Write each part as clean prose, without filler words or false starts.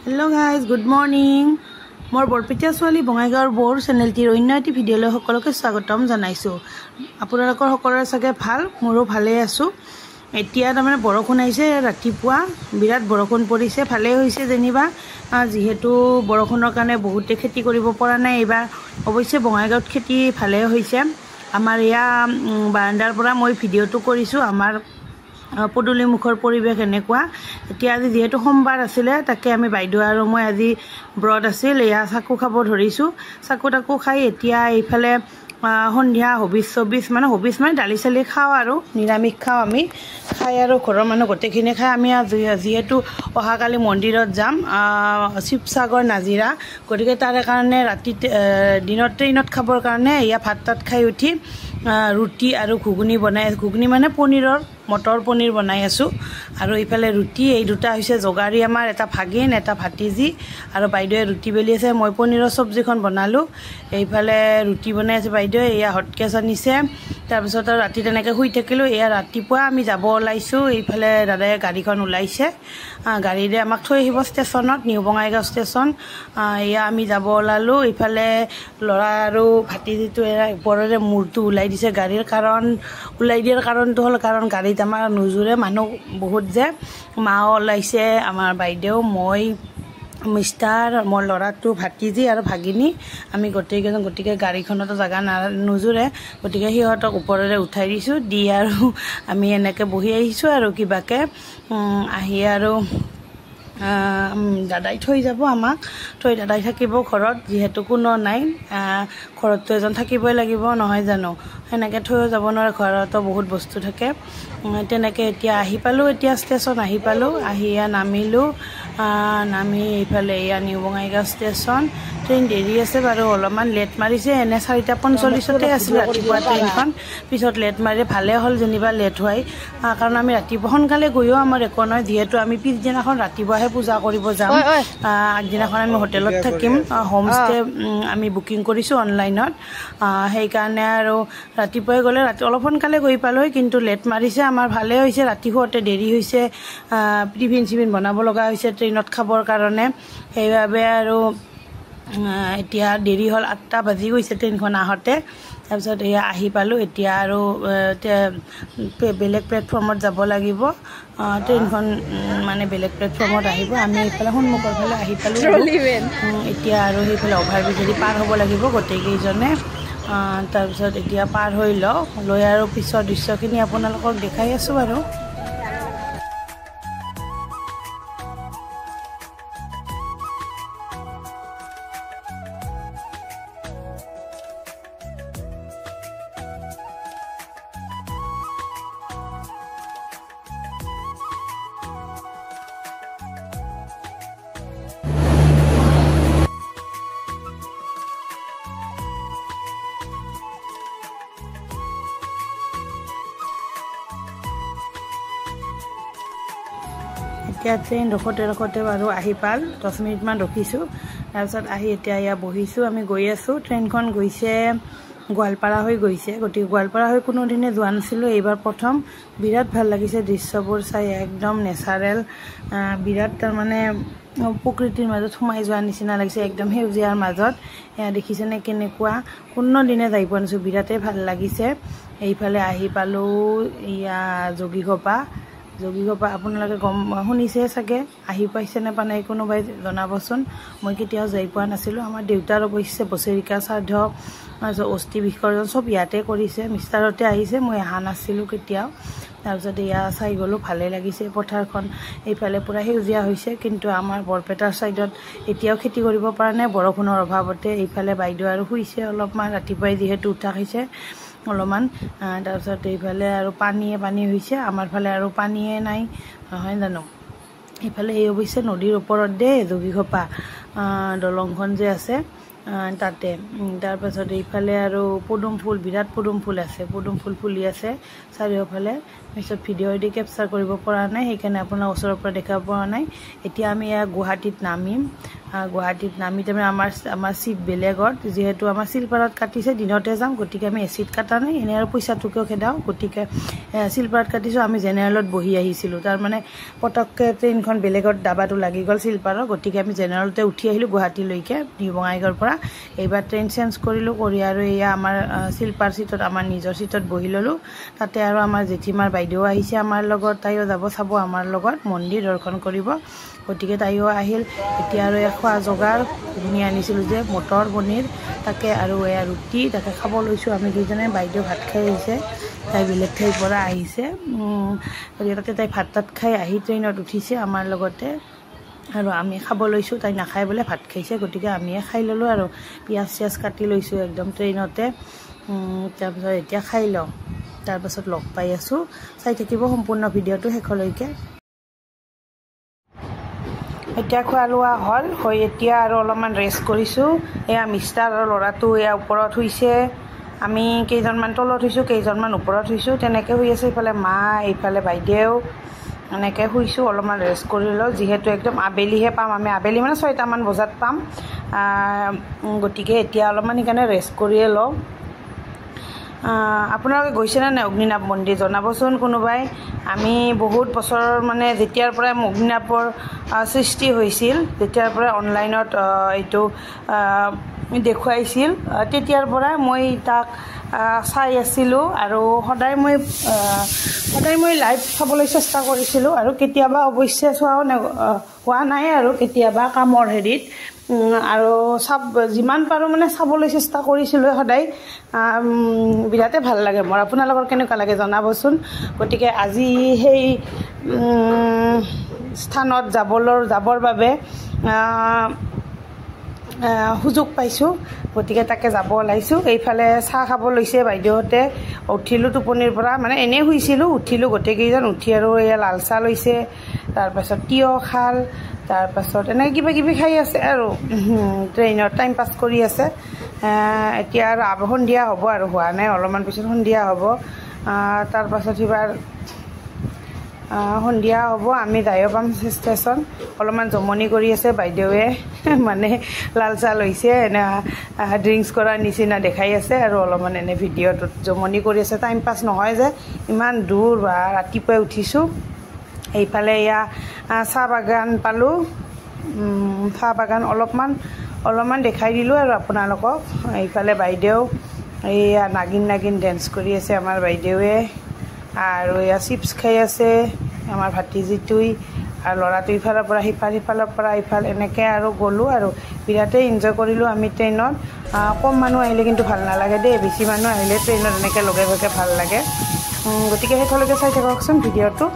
Hello guys, good morning. More Borpetia Swali Bongaigar Bor channel tir onno eti video le hokoloke swagotam janaisu. Apnalokor hokolore sage bhal, moro bhale asu. Etia tamane borokhun aise ratipua birat borokhun porise bhale hoise jeniba jihetu borokhuner kane bahute kheti koribo pora nai ebar oboshe Bongaigaut kheti bhale hoise. Amar ya barandar pora moi video tu korisu amar পদুলি মুখৰ পৰিবেশ এনেকুৱা এতিয়া আজি যেহেতু সোমবাৰ আছিল তাকে আমি বাইদেউ আৰু মই আজি ব্ৰড আছিল এয়া চাকু খাব ধৰিছো চাকু টাকু খাই এতিয়া এইফালে সন্ধিয়া হবিছ মানে দালি চালি খাও আৰু নিৰামিষ খাও আমি খাই আৰু ঘৰৰ মানুহ গোটেইখিনি খাই আমি যেহেতু অহাকালি মন্দিৰত যাম শিৱসাগৰ নাজিৰা গতিকে তাৰ কাৰণে ৰাতি দিনত ট্ৰেইনত খাবৰ কাৰণে এয়া ভাত তাত খাই উঠি ৰুটি আৰু ঘুগুনি বনাই ঘুগুনি মানে পনীৰৰ মটৰ পনীৰ বনাই আছো আৰু ইফালে ৰুটি এই দুটা হৈছে জগাৰী আমাৰ এটা ভাগিন এটা ভাতিজি আৰু বাইদেউৱে ৰুটি বেলি আছে মই পনীৰৰ সবজিখন বনালো এইফালে ৰুটি বনাই আছে বাইদেউ এয়া হটকেছ আনিছে তাৰ পিছত ৰাতি তেনেকৈ শুই থাকিলো এয়া ৰাতিপুৱা আমি যাব ওলাইছো এইফালে দাদাই গাড়ীখন ওলাইছে গাড়ীৰে আমাক থৈ আহিব ষ্টেচনত নিউ বঙাইগাঁও ষ্টেচন এয়া আমি যাব ওলালো এইফালে লৰা আৰু ভাতিজিটো ওপৰৰে মূৰটো ওলাই দিছে গাড়ীৰ কাৰণ ওলাই দিয়াৰ কাৰণটো হ'ল কাৰণ গাড়ীত আমাৰ নুজুৰে মানুহ বহুত যে মা ওলাইছে আমাৰ বাইদেউ মই মিষ্টাৰ মোৰ লৰাটো ভাতিজি আৰু ভাগিনী আমি গোটেইকেইজন গতিকে গাড়ীখনত জাগা নুজুৰে গতিকে সিহঁতক ওপৰৰে উঠাই দিছো দি আৰু আমি এনেকে বহি আহিছো আৰু কিবাকে আহি আৰু দাদাই থৈ যাব আমাক থৈ দাদাই থাকিব ঘৰত যেহেতু কোনো নাই ঘৰতটো এজন থাকিবই লাগিব নহয় জানো এনেকে থৈ যাব নোৱাৰে ঘৰতো বহুত বস্তু থাকে তেনেকে এতিয়া আহি পালো এতিয়া ষ্টেচন আহি পালো আহি নামিলো নামি এইফালে এয়া নিউ বঙাইগাঁও ষ্টেচন ট্ৰেইন দেৰি আছে বাৰু অলপমান লেট মাৰিছে এনে 4:45তে আছিল ৰাতিপুৱা ট্ৰেইনখন পিছত লেট মাৰি ভালে হ'ল যেনিবা লেট হয় কাৰণ আমি ৰাতিপুৱা সোনকালে গৈও আমাৰ একো নহয় যিহেতু আমি পিছদিনাখন ৰাতিপুৱাহে পূজা কৰিব যাম আগদিনাখন আমি হোটেলত থাকিম হোমষ্টে আমি বুকিং কৰিছো অনলাইনত সেইকাৰণে আৰু ৰাতিপুৱাই গ'লে অলপ সোনকালে গৈ পালো কিন্তু লেট মাৰিছে আমাৰ ভালে হৈছে ৰাতি শুতে দেৰি হৈছে টিফিন চিফিন বনাব লগা হৈছে ট্ৰেইনত খাবৰ কাৰণে সেইবাবে আৰু এতিয়া দেৰি হ'ল 8টা বাজি গৈছে ট্ৰেইনখন আহতে তাৰপিছত এয়া আহি পালো এতিয়া আৰু বেলেগ প্লেটফৰ্মত যাব লাগিব ট্ৰেইনখন মানে বেলেগ প্লেটফৰ্মত আহিব আমি এইফালে সন্মুখৰ ফালে আহি পালো এতিয়া আৰু সেইফালে অভাৰব্ৰিজ পাৰ হ'ব লাগিব গোটেইকেইজনে তাৰপিছত এতিয়া পাৰ হৈ লৈ আৰু পিছৰ দৃশ্যখিনি আপোনালোকক দেখাই আছো আৰু এতিয়া ট্ৰেইন ৰখোতে বাৰু আহি পাল 10 মিনিটমান ৰখিছোঁ তাৰপিছত আহি এতিয়া ইয়া বহিছোঁ আমি গৈ আছোঁ ট্ৰেইনখন গৈছে গোৱালপাৰা হৈ গৈছে গতিকে গোৱালপাৰা হৈ কোনো দিনে যোৱা নাছিলোঁ এইবাৰ প্ৰথম বিৰাট ভাল লাগিছে দৃশ্যবোৰ চাই একদম নেচাৰেল বিৰাট তাৰমানে প্ৰকৃতিৰ মাজত সোমাই যোৱাৰ নিচিনা লাগিছে একদম সেউজীয়াৰ মাজত এয়া দেখিছেনে কেনেকুৱা কোনো দিনে যাই পোৱা নাছিলোঁ বিৰাটেই ভাল লাগিছে এইফালে আহি পালোঁ ইয়া যোগীঘোপা আপোনালোকে গম শুনিছে চাগে আহি পাইছে নে পানে কোনোবাই জনাবচোন মই কেতিয়াও যাই পোৱা নাছিলোঁ আমাৰ দেউতাৰ অৱশ্যে বছৰিকা শ্ৰাদ্ধ অস্থি বিসৰ্জন চব ইয়াতে কৰিছে মিষ্টাৰতে আহিছে মই অহা নাছিলোঁ কেতিয়াও তাৰপিছত এয়া চাই গ'লোঁ ভালেই লাগিছে পথাৰখন এইফালে পূৰা সেউজীয়া হৈছে কিন্তু আমাৰ বৰপেটাৰ ছাইডত এতিয়াও খেতি কৰিব পৰা নাই বৰষুণৰ অভাৱতে এইফালে বাইদেউ আৰু শুইছে অলপমান ৰাতিপুৱাই যিহেতু উঠা হৈছে অলপমান তাৰপিছত এইফালে আৰু পানী হৈছে আমাৰ ফালে আৰু পানীয়ে নাই নহয় জানো এইফালে এই অৱশ্যে নদীৰ ওপৰত দেই যোগীঘোপা দলংখন যে আছে তাতে তাৰপাছত এইফালে আৰু পদুম ফুল বিৰাট পদুম ফুল আছে পদুম ফুল ফুলি আছে চাৰিওফালে পিছত ভিডিঅ' দি কেপচাৰ কৰিব পৰা নাই সেইকাৰণে আপোনাৰ ওচৰৰ পৰা দেখাব পৰা নাই এতিয়া আমি গুৱাহাটীত নামিম গুৱাহাটীত নামি তাৰমানে আমাৰ চিট বেলেগত যিহেতু আমাৰ শিলপাৰাত কাটিছে দিনতে যাম গতিকে আমি এচিত কাটা নাই এনে আৰু পইচাটোকেও খেদাওঁ গতিকে শিলপাৰাত কাটিছোঁ আমি জেনেৰেলত বহি আহিছিলোঁ তাৰমানে পটককৈ ট্ৰেইনখন বেলেগত ডাবাটো লাগি গ'ল শিলপাৰৰ গতিকে আমি জেনেৰেলতে উঠি আহিলোঁ গুৱাহাটীলৈকে নিউ বঙাইগাঁৱৰ পৰা এইবাৰ ট্ৰেইন চেঞ্জ কৰিলোঁ কৰি আৰু এয়া আমাৰ শিলপাৰ চিটত আমাৰ নিজৰ চিটত বহি ল'লোঁ তাতে আৰু আমাৰ জেঠীমাৰ বাইদেউ আহিছে আমাৰ লগত তাইও যাব চাব আমাৰ লগত মন্দিৰ দৰ্শন কৰিব গতিকে তাইও আহিল এতিয়া আৰু খোৱা যোগাৰ ঘুগুনি আনিছিলোঁ যে মটৰ পনীৰ তাকে আৰু এয়া ৰুটি তাকে খাব লৈছোঁ আমি দুজনে বাইদেউ ভাত খাই আহিছে তাই বেলেগ ঠাইৰ পৰা আহিছে গতিকে তাতে তাই ভাত তাত খাই আহি ট্ৰেইনত উঠিছে আমাৰ লগতে আৰু আমি খাব লৈছোঁ তাই নাখায় বোলে ভাত খাইছে গতিকে আমিয়ে খাই ল'লোঁ আৰু পিঁয়াজ চিয়াজ কাটি লৈছোঁ একদম ট্ৰেইনতে তাৰপিছত এতিয়া খাই লওঁ তাৰপাছত লগ পাই আছোঁ চাই থাকিব সম্পূৰ্ণ ভিডিঅ'টো শেষলৈকে এতিয়া খোৱা লোৱা হ'ল হৈ এতিয়া আৰু অলপমান ৰেষ্ট কৰিছোঁ এয়া মিষ্টাৰ আৰু ল'ৰাটো এয়া ওপৰত শুইছে আমি কেইজনমান তলত শুইছোঁ কেইজনমান ওপৰত শুইছোঁ তেনেকৈ শুই আছে ইফালে মা এইফালে বাইদেউ এনেকৈ শুইছোঁ অলপমান ৰেষ্ট কৰি লওঁ যিহেতু একদম আবেলিহে পাম আমি আবেলি মানে 6টামান বজাত পাম গতিকে এতিয়া অলপমান সেইকাৰণে ৰেষ্ট কৰিয়ে লওঁ আপোনালোকে গৈছেনে নাই অগ্নিনাভ মন্দিৰ জনাবচোন কোনোবাই আমি বহুত বছৰ মানে যেতিয়াৰ পৰাই অগ্নিনাভৰ সৃষ্টি হৈছিল যেতিয়াৰ পৰাই অনলাইনত এইটো দেখুৱাইছিল তেতিয়াৰ পৰাই মই তাক চাই আছিলোঁ আৰু সদায় মই লাইভ চাবলৈ চেষ্টা কৰিছিলোঁ আৰু কেতিয়াবা অৱশ্যে চোৱাও হোৱা নাই আৰু কেতিয়াবা কামৰ হেৰিত আৰু যিমান পাৰোঁ মানে চাবলৈ চেষ্টা কৰিছিলোঁ সদায় বিৰাটেই ভাল লাগে মোৰ আপোনালোকৰ কেনেকুৱা লাগে জনাবচোন গতিকে আজি সেই স্থানত যাবৰ বাবে সুযোগ পাইছোঁ গতিকে তাকে যাব ওলাইছোঁ এইফালে চাহ খাব লৈছে বাইদেউহঁতে উঠিলোঁ টোপনিৰ পৰা মানে এনেই শুইছিলোঁ উঠিলোঁ গোটেইকেইজন উঠি আৰু এয়া লাল চাহ লৈছে তাৰপাছত তিয়হ খাল তাৰপাছত এনেকৈ কিবা কিবি খাই আছে আৰু ট্ৰেইনত টাইম পাছ কৰি আছে এতিয়া আৰু সন্ধিয়া হ'ব আৰু হোৱা নাই অলপমান পিছত সন্ধিয়া হ'ব তাৰপাছত এইবাৰ সন্ধিয়া হ'ব আমি যায়ো পাম ষ্টেচন অলপমান জমনি কৰি আছে বাইদেৱে মানে লাল চাহ লৈছে এনে ড্ৰিংকছ কৰাৰ নিচিনা দেখাই আছে আৰু অলপমান এনে ভিডিঅ'টোত জমনি কৰি আছে টাইম পাছ নহয় যে ইমান দূৰ বা ৰাতিপুৱাই উঠিছোঁ এইফালে এয়া চাহ বাগান পালোঁ চাহ বাগান অলপমান দেখাই দিলোঁ আৰু আপোনালোকক এইফালে বাইদেউ এইয়া নাগিন ডেন্স কৰি আছে আমাৰ বাইদেৱে আৰু এয়া চিপছ খাই আছে আমাৰ ভাতিজিটোই আৰু ল'ৰাটো ইফালৰ পৰা সিফালৰ পৰা ইফাল এনেকৈ আৰু গ'লোঁ আৰু বিৰাটেই এনজয় কৰিলোঁ আমি ট্ৰেইনত কম মানুহ আহিলে কিন্তু ভাল নালাগে দেই বেছি মানুহ আহিলে ট্ৰেইনত এনেকৈ লগে ভাগে ভাল লাগে গতিকে শেষলৈকে চাই থাককচোন ভিডিঅ'টো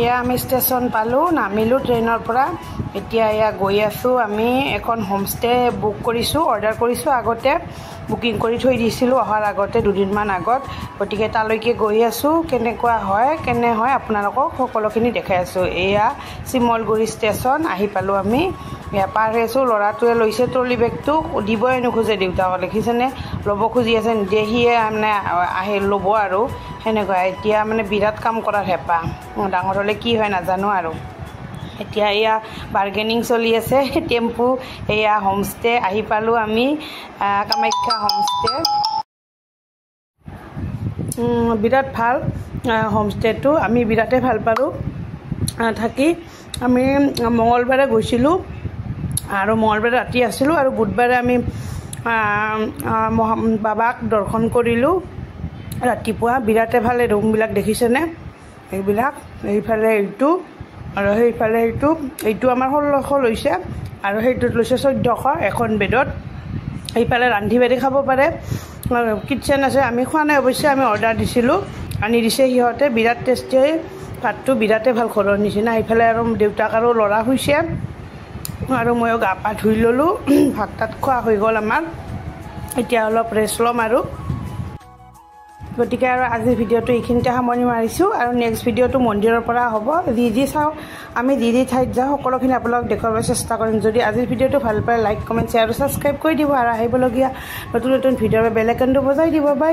এয়া আমি ষ্টেচন পালোঁ নামিলোঁ ট্ৰেইনৰ পৰা এতিয়া এয়া গৈ আছোঁ আমি এখন হোমষ্টে বুক কৰিছোঁ অৰ্ডাৰ কৰিছোঁ আগতে বুকিং কৰি থৈ দিছিলোঁ অহাৰ আগতে দুদিনমান আগত গতিকে তালৈকে গৈ আছোঁ কেনেকুৱা হয় কেনে হয় আপোনালোকক সকলোখিনি দেখাই আছোঁ এয়া শিমলগুৰি ষ্টেচন আহি পালোঁ আমি এয়া পাৰ হৈ আছোঁ ল'ৰাটোৱে লৈছে ট্ৰলি বেগটো দিবই নোখোজে দেউতাকক দেখিছেনে ল'ব খুজি আছে নিদিয়ে সিয়ে মানে আহি ল'ব আৰু সেনেকুৱা এতিয়া মানে বিৰাট কাম কৰাৰ হেঁপাহ ডাঙৰ হ'লে কি হয় নাজানো আৰু এতিয়া এয়া বাৰ্গেনিং চলি আছে টেম্পু এয়া হোমষ্টে আহি পালোঁ আমি কামাখ্যা হোমষ্টে বিৰাট ভাল হোমষ্টেটো আমি বিৰাটেই ভাল পালোঁ থাকি আমি মঙলবাৰে গৈছিলোঁ আৰু মঙলবাৰে ৰাতি আছিলোঁ আৰু বুধবাৰে আমি বাবাক দৰ্শন কৰিলোঁ ৰাতিপুৱা বিৰাটেই ভাল ৰুমবিলাক দেখিছেনে এইবিলাক এইফালে এইটো আৰু সেইফালে এইটো আমাৰ 1600 লৈছে আৰু সেইটোত লৈছে 1400 এখন বেডত এইফালে ৰান্ধি বাঢ়ি খাব পাৰে কিটচেন আছে আমি খোৱা নাই অৱশ্যে আমি অৰ্ডাৰ দিছিলোঁ আনি দিছে সিহঁতে বিৰাট টেষ্টি হয় ভাতটো বিৰাটেই ভাল ঘৰৰ নিচিনা এইফালে আৰু দেউতাক আৰু ল'ৰা শুইছে আৰু ময়ো গা পা ধুই ল'লোঁ ভাত তাত খোৱা হৈ গ'ল আমাৰ এতিয়া অলপ ৰেষ্ট ল'ম আৰু গতিকে আৰু আজিৰ ভিডিঅ'টো এইখিনিতে সামৰণি মাৰিছোঁ আৰু নেক্সট ভিডিঅ'টো মন্দিৰৰ পৰা হ'ব যি চাওঁ আমি যি ঠাইত যাওঁ সকলোখিনি আপোনালোকক দেখুৱাবলৈ চেষ্টা কৰিম যদি আজিৰ ভিডিঅ'টো ভাল পায় লাইক কমেণ্ট শ্বেয়াৰ আৰু ছাবস্ক্ৰাইব কৰি দিব আৰু আহিবলগীয়া নতুন ভিডিঅ'ৰ বেল আইকনটো বজাই দিব বাই